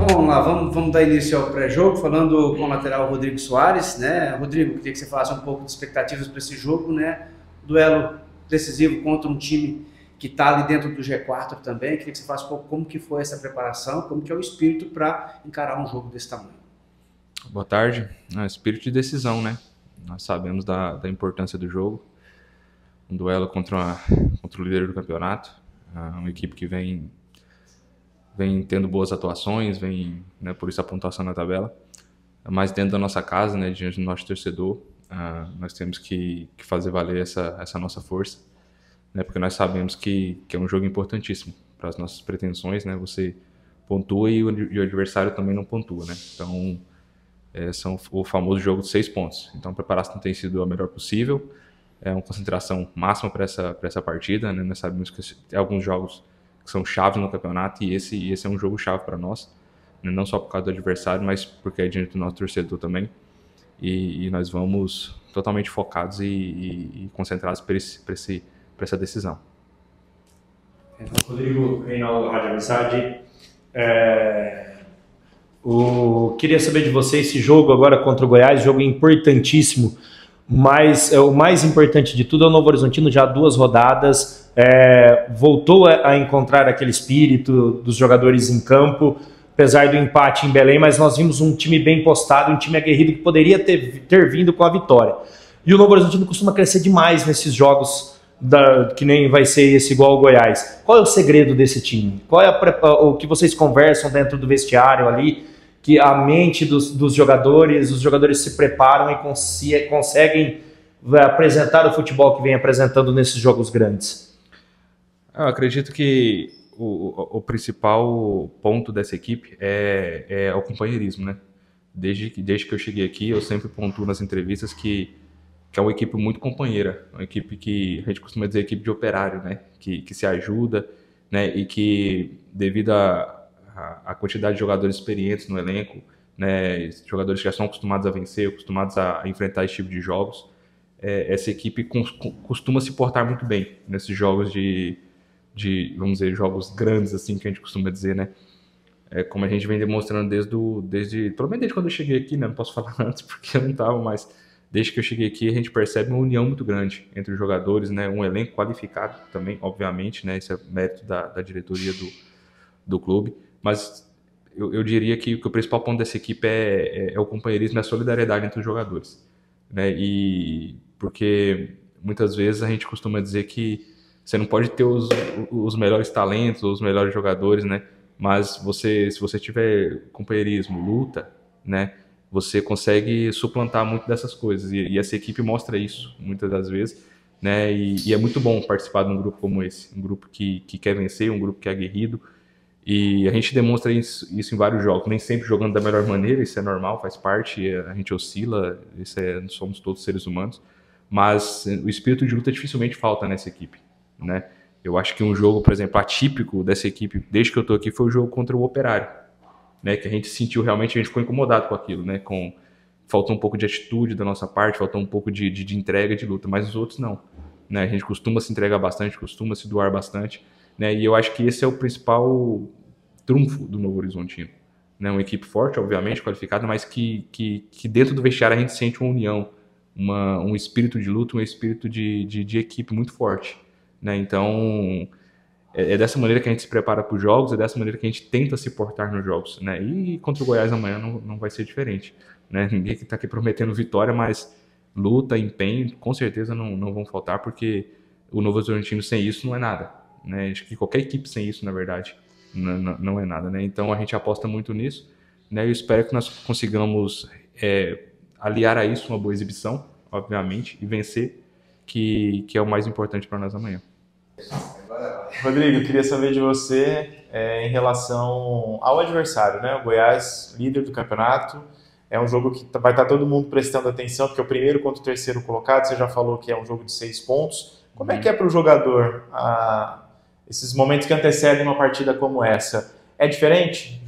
Vamos lá, vamos dar início ao pré-jogo, falando com o lateral Rodrigo Soares, né? Rodrigo, queria que você falasse um pouco de expectativas para esse jogo, né? Duelo decisivo contra um time que está ali dentro do G4 também. Queria que você falasse um pouco como que foi essa preparação, como que é o espírito para encarar um jogo desse tamanho. Boa tarde. Espírito de decisão, né? Nós sabemos da importância do jogo. Um duelo contra o líder do campeonato, uma equipe que vem tendo boas atuações, né, por isso a pontuação na tabela, mas dentro da nossa casa, né, diante do nosso torcedor, nós temos que fazer valer essa nossa força, né, porque nós sabemos que é um jogo importantíssimo para as nossas pretensões, né, você pontua e o adversário também não pontua, né, então são o famoso jogo de 6 pontos, então a preparação tem sido a melhor possível, uma concentração máxima para essa partida, né, nós sabemos que tem alguns jogos que são chaves no campeonato e esse é um jogo chave para nós, né? Não só por causa do adversário, mas porque é diante do nosso torcedor também, e nós vamos totalmente focados e concentrados para essa decisão. Rodrigo, Reinaldo, Rádio Amizade. Queria saber de você esse jogo agora contra o Goiás, jogo importantíssimo, mas o mais importante de tudo é o Novo Horizontino, já 2 rodadas, voltou a encontrar aquele espírito dos jogadores em campo, apesar do empate em Belém, mas nós vimos um time bem postado, um time aguerrido que poderia ter vindo com a vitória. E o Novo Horizontino costuma crescer demais nesses jogos, que nem vai ser esse igual ao Goiás. Qual é o segredo desse time? Qual é o que vocês conversam dentro do vestiário ali, que a mente dos jogadores, os jogadores se preparam e conseguem apresentar o futebol que vem apresentando nesses jogos grandes? Eu acredito que o principal ponto dessa equipe é o companheirismo, né? Desde que eu cheguei aqui, eu sempre pontuo nas entrevistas que é uma equipe muito companheira, uma equipe que a gente costuma dizer equipe de operário, né? Que se ajuda, né? E que devido a quantidade de jogadores experientes no elenco, né? Jogadores que já são acostumados a vencer, acostumados a enfrentar esse tipo de jogos, essa equipe costuma se portar muito bem nesses jogos vamos dizer, jogos grandes, assim, que a gente costuma dizer, né? Como a gente vem demonstrando pelo menos desde quando eu cheguei aqui, né? Não posso falar antes porque eu não estava, mas desde que eu cheguei aqui a gente percebe uma união muito grande entre os jogadores, né? Um elenco qualificado também, obviamente, né? Isso é mérito da diretoria do clube, mas eu diria que o principal ponto dessa equipe é o companheirismo e a solidariedade entre os jogadores, né? E porque muitas vezes a gente costuma dizer que você não pode ter os melhores talentos, os melhores jogadores, né? Mas se você tiver companheirismo, luta, né? Você consegue suplantar muito dessas coisas. E essa equipe mostra isso, muitas das vezes, né? E é muito bom participar de um grupo como esse. Um grupo que quer vencer, um grupo que é aguerrido. E a gente demonstra isso em vários jogos. Nem sempre jogando da melhor maneira, isso é normal, faz parte. A gente oscila, somos todos seres humanos. Mas o espírito de luta dificilmente falta nessa equipe, né? Eu acho que um jogo, por exemplo, atípico dessa equipe, desde que eu tô aqui, foi o jogo contra o Operário, né? Que a gente sentiu realmente, a gente ficou incomodado com aquilo, né? Faltou um pouco de atitude da nossa parte, faltou um pouco de entrega, de luta, mas os outros não, né? A gente costuma se entregar bastante, costuma se doar bastante, né? E eu acho que esse é o principal trunfo do Novo Horizontino, né? Uma equipe forte, obviamente, qualificada, mas que dentro do vestiário a gente sente uma união, um espírito de luta, um espírito de equipe muito forte, né? Então é dessa maneira que a gente se prepara para os jogos, é dessa maneira que a gente tenta se portar nos jogos, né? E contra o Goiás amanhã não vai ser diferente, né? Ninguém que está aqui prometendo vitória, mas luta, empenho, com certeza não vão faltar, porque o Novo Horizontino sem isso não é nada, né? Acho que qualquer equipe sem isso, na verdade, não é nada, né? Então a gente aposta muito nisso, né? Eu espero que nós consigamos aliar a isso uma boa exibição, obviamente, e vencer, que é o mais importante para nós amanhã. Rodrigo, eu queria saber de você em relação ao adversário, né? O Goiás, líder do campeonato, é um jogo que vai estar todo mundo prestando atenção, porque é o primeiro contra o terceiro colocado, você já falou que é um jogo de 6 pontos. Como é que é para o jogador esses momentos que antecedem uma partida como essa? É diferente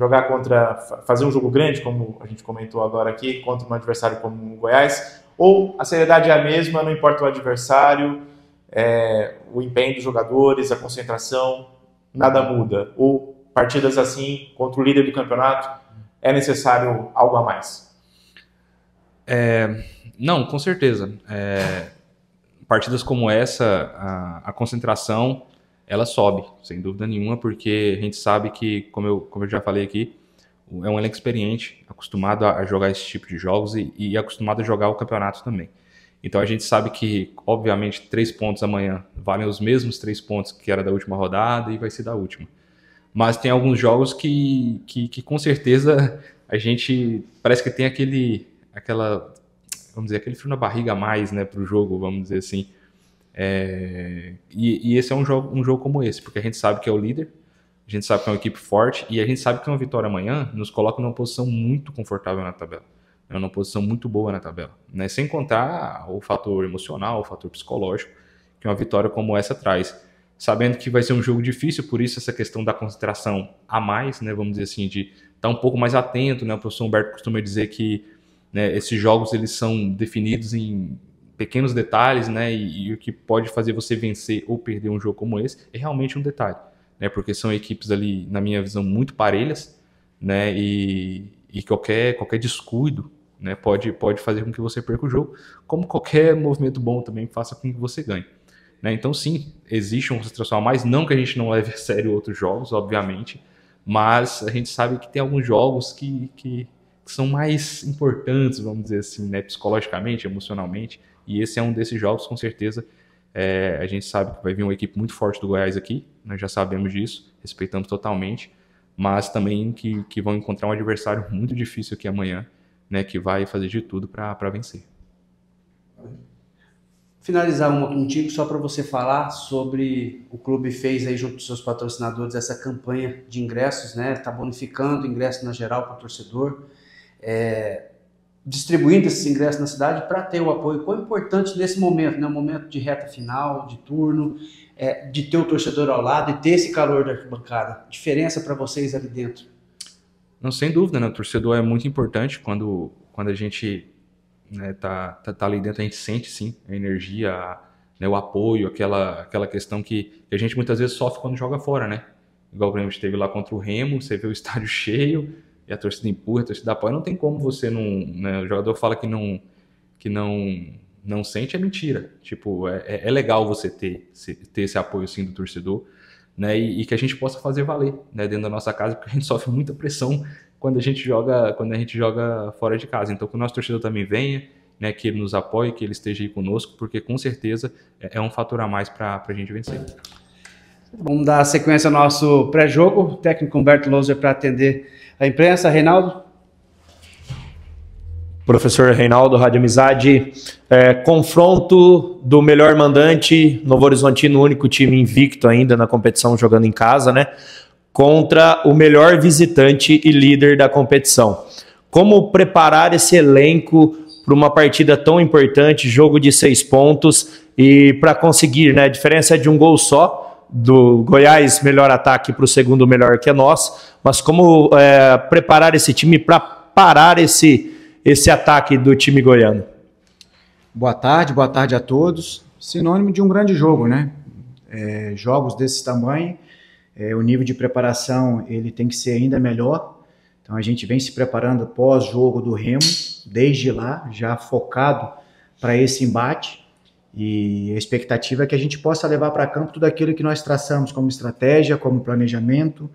fazer um jogo grande, como a gente comentou agora aqui, contra um adversário como o Goiás? Ou a seriedade é a mesma, não importa o adversário, o empenho dos jogadores, a concentração, nada muda? Ou partidas assim, contra o líder do campeonato, é necessário algo a mais? Não, com certeza. Partidas como essa, a concentração, ela sobe, sem dúvida nenhuma, porque a gente sabe que, como eu já falei aqui, é um elenco experiente, acostumado a jogar esse tipo de jogos e acostumado a jogar o campeonato também. Então a gente sabe que, obviamente, 3 pontos amanhã valem os mesmos 3 pontos que era da última rodada e vai ser da última. Mas tem alguns jogos que com certeza a gente parece que tem aquela, vamos dizer, aquele frio na barriga a mais, né, para o jogo, vamos dizer assim. E esse é um jogo como esse, porque a gente sabe que é o líder, a gente sabe que é uma equipe forte e a gente sabe que uma vitória amanhã nos coloca numa posição muito confortável na tabela, é uma posição muito boa na tabela, né? Sem contar o fator emocional, o fator psicológico que uma vitória como essa traz. Sabendo que vai ser um jogo difícil, por isso essa questão da concentração a mais, né, vamos dizer assim, de estar um pouco mais atento, né? O professor Humberto costuma dizer que, né, esses jogos eles são definidos em pequenos detalhes, né, e o que pode fazer você vencer ou perder um jogo como esse é realmente um detalhe, né, porque são equipes ali, na minha visão, muito parelhas, né, e qualquer descuido, né, pode fazer com que você perca o jogo, como qualquer movimento bom também faça com que você ganhe. Né? Então sim, existe uma concentração a mais, não que a gente não leve a sério outros jogos, obviamente, mas a gente sabe que tem alguns jogos que são mais importantes, vamos dizer assim, né, psicologicamente, emocionalmente, e esse é um desses jogos, com certeza. A gente sabe que vai vir uma equipe muito forte do Goiás aqui, nós já sabemos disso, respeitamos totalmente, mas também que vão encontrar um adversário muito difícil aqui amanhã, né, que vai fazer de tudo para vencer. Finalizar uma contigo só para você falar sobre o clube fez aí junto com seus patrocinadores essa campanha de ingressos, né? Está bonificando ingresso na geral para o torcedor, distribuindo esses ingressos na cidade para ter o apoio. Quão importante nesse momento, né? Um momento de reta final, de turno, de ter o torcedor ao lado e ter esse calor da arquibancada. Diferença para vocês ali dentro? Não, sem dúvida, né? O torcedor é muito importante quando a gente, né, tá ali dentro, a gente sente sim a energia, né, o apoio, aquela questão que a gente muitas vezes sofre quando joga fora, né? Igual a gente teve lá contra o Remo, você vê o estádio cheio e a torcida empurra, a torcida apoia, não tem como você não, né, o jogador fala que não sente, é mentira. Tipo, é legal você ter esse apoio sim do torcedor, né, e que a gente possa fazer valer, né, dentro da nossa casa, porque a gente sofre muita pressão quando a gente joga fora de casa. Então que o nosso torcedor também venha, né, que ele nos apoie, que ele esteja aí conosco, porque com certeza é um fator a mais para a gente vencer. Vamos dar sequência ao nosso pré-jogo. O técnico Humberto Louser para atender a imprensa. Reinaldo? Professor Reinaldo, Rádio Amizade. Confronto do melhor mandante, Novo Horizontino, o único time invicto ainda na competição, jogando em casa, né? Contra o melhor visitante e líder da competição. Como preparar esse elenco para uma partida tão importante, jogo de 6 pontos, e para conseguir, né? A diferença é de um gol só, do Goiás, melhor ataque, para o segundo melhor que é nós, mas como preparar esse time para parar esse ataque do time goiano? Boa tarde a todos. Sinônimo de um grande jogo, né? Jogos desse tamanho, o nível de preparação ele tem que ser ainda melhor. Então a gente vem se preparando pós-jogo do Remo, desde lá, já focado para esse embate. E a expectativa é que a gente possa levar para campo tudo aquilo que nós traçamos como estratégia, como planejamento,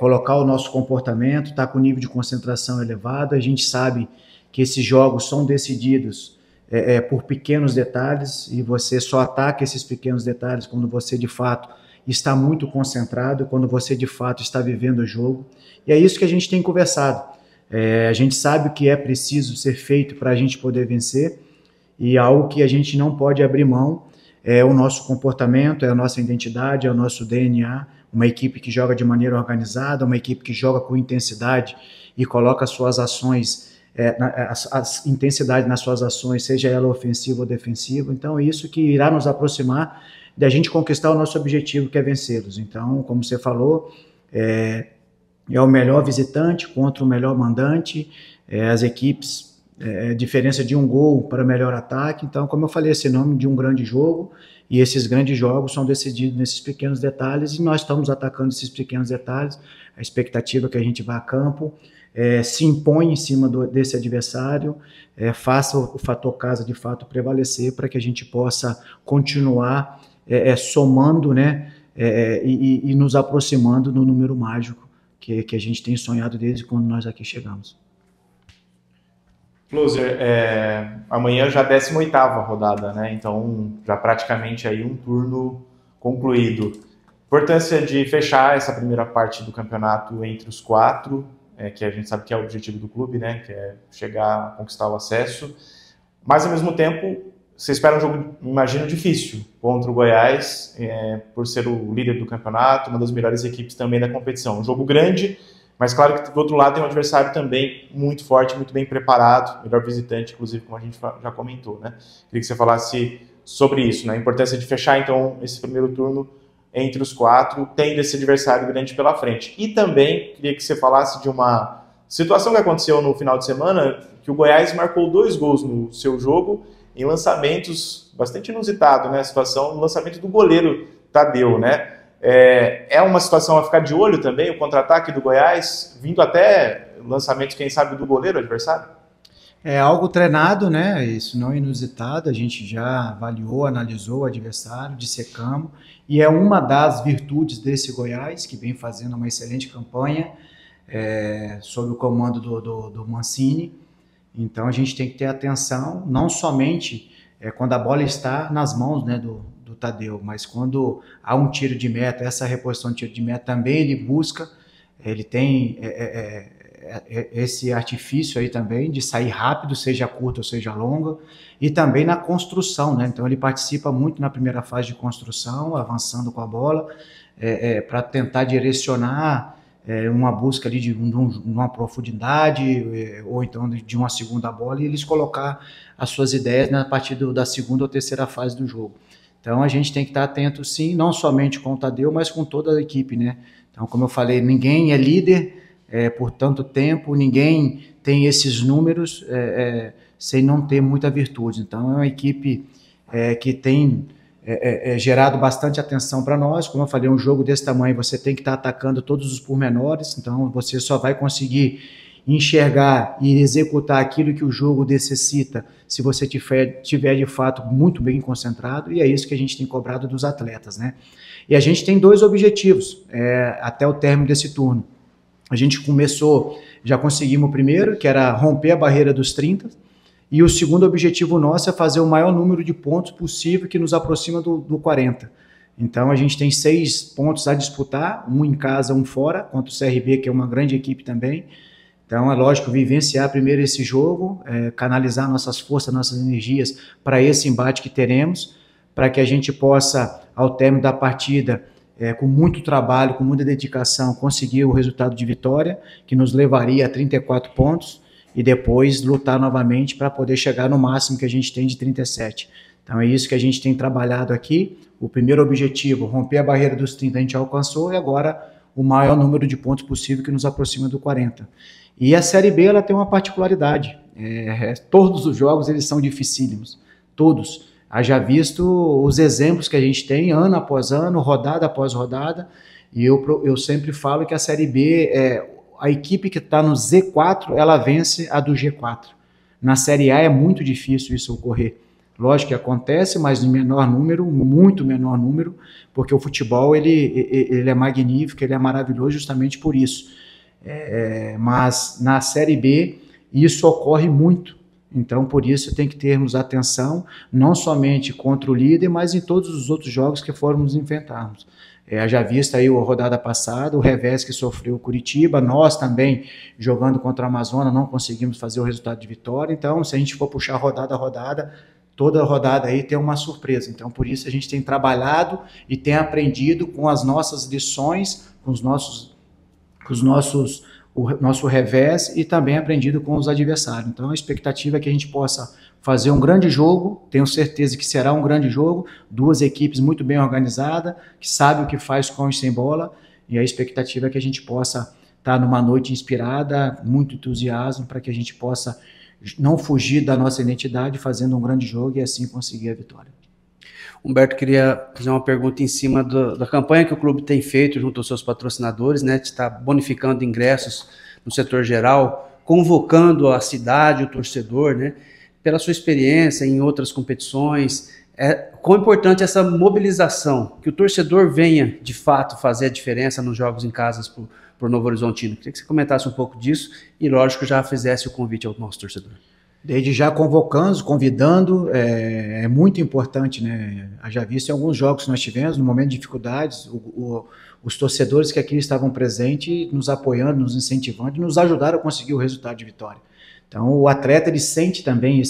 colocar o nosso comportamento, estar com o nível de concentração elevado. A gente sabe que esses jogos são decididos por pequenos detalhes, e você só ataca esses pequenos detalhes quando você de fato está muito concentrado, quando você de fato está vivendo o jogo. E é isso que a gente tem conversado. A gente sabe o que é preciso ser feito para a gente poder vencer, e algo que a gente não pode abrir mão é o nosso comportamento, é a nossa identidade, é o nosso DNA, uma equipe que joga de maneira organizada, uma equipe que joga com intensidade e coloca suas ações, a intensidade nas suas ações, seja ela ofensiva ou defensiva. Então é isso que irá nos aproximar da gente conquistar o nosso objetivo, que é vencê-los. Então, como você falou, é o melhor visitante contra o melhor mandante. As equipes diferença de um gol para melhor ataque. Então, como eu falei, esse nome de um grande jogo, e esses grandes jogos são decididos nesses pequenos detalhes, e nós estamos atacando esses pequenos detalhes. A expectativa é que a gente vá a campo, se impõe em cima desse adversário, faça o fator casa de fato prevalecer para que a gente possa continuar somando, né, e nos aproximando no número mágico que a gente tem sonhado desde quando nós aqui chegamos. Closer, amanhã já a 18ª rodada, né? Então já praticamente aí um turno concluído. Importância de fechar essa primeira parte do campeonato entre os 4, que a gente sabe que é o objetivo do clube, né? Que é chegar a conquistar o acesso. Mas ao mesmo tempo, você espera um jogo, imagino, difícil contra o Goiás, por ser o líder do campeonato, uma das melhores equipes também da competição. Um jogo grande, mas claro que do outro lado tem um adversário também muito forte, muito bem preparado, melhor visitante, inclusive, como a gente já comentou, né? Queria que você falasse sobre isso, né? A importância de fechar, então, esse primeiro turno entre os 4, tendo esse adversário grande pela frente. E também queria que você falasse de uma situação que aconteceu no final de semana, que o Goiás marcou 2 gols no seu jogo em lançamentos bastante inusitado, né? A situação, o lançamento do goleiro Tadeu, né? É uma situação a ficar de olho também, o contra-ataque do Goiás, vindo até lançamentos, quem sabe, do goleiro adversário? É algo treinado, né? Isso não é inusitado, a gente já avaliou, analisou o adversário, dissecamos, e é uma das virtudes desse Goiás, que vem fazendo uma excelente campanha, sob o comando do Mancini. Então a gente tem que ter atenção, não somente quando a bola está nas mãos, né, do Tadeu, mas quando há um tiro de meta, essa reposição de tiro de meta também ele busca, ele tem esse artifício aí também de sair rápido, seja curta ou seja longa, e também na construção, né? Então ele participa muito na primeira fase de construção, avançando com a bola, para tentar direcionar uma busca ali de uma profundidade, ou então de uma segunda bola, e eles colocar as suas ideias a partir da segunda ou terceira fase do jogo. Então a gente tem que estar atento, sim, não somente com o Tadeu, mas com toda a equipe, né? Então, como eu falei, ninguém é líder por tanto tempo, ninguém tem esses números sem não ter muita virtude. Então, é uma equipe que tem gerado bastante atenção para nós. Como eu falei, um jogo desse tamanho, você tem que estar atacando todos os pormenores, então você só vai conseguir enxergar e executar aquilo que o jogo necessita se você tiver de fato muito bem concentrado, e é isso que a gente tem cobrado dos atletas, né? E a gente tem 2 objetivos até o término desse turno. A gente começou, já conseguimos o primeiro, que era romper a barreira dos 30, e o segundo objetivo nosso é fazer o maior número de pontos possível que nos aproxima do 40. Então a gente tem 6 pontos a disputar, um em casa, um fora, contra o CRB, que é uma grande equipe também. Então é lógico, vivenciar primeiro esse jogo, canalizar nossas forças, nossas energias para esse embate que teremos, para que a gente possa, ao término da partida, com muito trabalho, com muita dedicação, conseguir o resultado de vitória, que nos levaria a 34 pontos, e depois lutar novamente para poder chegar no máximo que a gente tem de 37. Então é isso que a gente tem trabalhado aqui. O primeiro objetivo, romper a barreira dos 30, a gente alcançou, e agora o maior número de pontos possível que nos aproxima do 40. E a Série B ela tem uma particularidade, todos os jogos eles são dificílimos, todos. Haja visto os exemplos que a gente tem ano após ano, rodada após rodada, e eu sempre falo que a Série B, a equipe que está no Z4, ela vence a do G4. Na Série A é muito difícil isso ocorrer. Lógico que acontece, mas em menor número, muito menor número, porque o futebol ele é magnífico, ele é maravilhoso justamente por isso. Mas na Série B isso ocorre muito, então por isso tem que termos atenção, não somente contra o líder, mas em todos os outros jogos que formos enfrentarmos. Já visto aí a rodada passada, o revés que sofreu o Curitiba, nós também jogando contra a Amazonas não conseguimos fazer o resultado de vitória, então se a gente for puxar rodada a rodada, toda rodada aí tem uma surpresa, então por isso a gente tem trabalhado e tem aprendido com as nossas lições, com o nosso revés, e também aprendido com os adversários. Então a expectativa é que a gente possa fazer um grande jogo, tenho certeza que será um grande jogo, 2 equipes muito bem organizadas, que sabem o que faz com e sem bola, e a expectativa é que a gente possa estar numa noite inspirada, muito entusiasmo, para que a gente possa não fugir da nossa identidade, fazendo um grande jogo e assim conseguir a vitória. Humberto, queria fazer uma pergunta em cima da campanha que o clube tem feito junto aos seus patrocinadores, né, de estar bonificando ingressos no setor geral, convocando a cidade, o torcedor, né, pela sua experiência em outras competições, quão importante essa mobilização, que o torcedor venha, de fato, fazer a diferença nos jogos em casas por Novo Horizontino. Queria que você comentasse um pouco disso e, lógico, já fizesse o convite ao nosso torcedor. Desde já convocando, convidando, é muito importante, né? Já visto em alguns jogos que nós tivemos, no momento de dificuldades, os torcedores que aqui estavam presentes, nos apoiando, nos incentivando, nos ajudaram a conseguir o resultado de vitória. Então, o atleta, ele sente também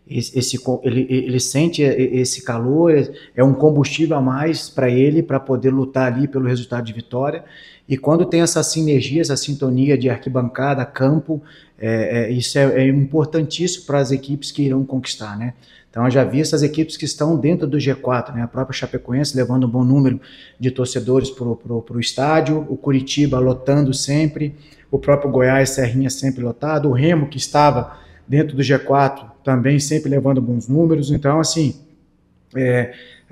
ele sente esse calor, é um combustível a mais para ele, para poder lutar ali pelo resultado de vitória. E quando tem essa sinergia, essa sintonia de arquibancada, campo, isso é importantíssimo para as equipes que irão conquistar, né? Então, eu já vi essas equipes que estão dentro do G4, né? A própria Chapecoense levando um bom número de torcedores para o estádio, o Curitiba lotando sempre, o próprio Goiás, Serrinha sempre lotado, o Remo, que estava dentro do G4, também sempre levando bons números. Então, assim,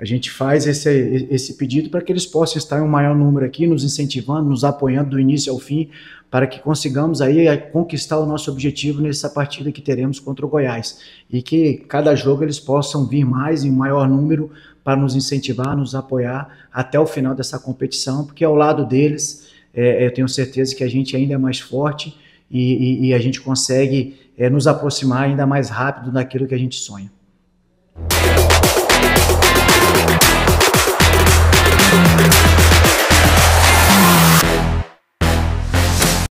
a gente faz esse pedido para que eles possam estar em um maior número aqui, nos incentivando, nos apoiando do início ao fim, para que consigamos aí conquistar o nosso objetivo nessa partida que teremos contra o Goiás. E que cada jogo eles possam vir mais em maior número para nos incentivar, nos apoiar até o final dessa competição, porque ao lado deles, eu tenho certeza que a gente ainda é mais forte e a gente consegue nos aproximar ainda mais rápido daquilo que a gente sonha.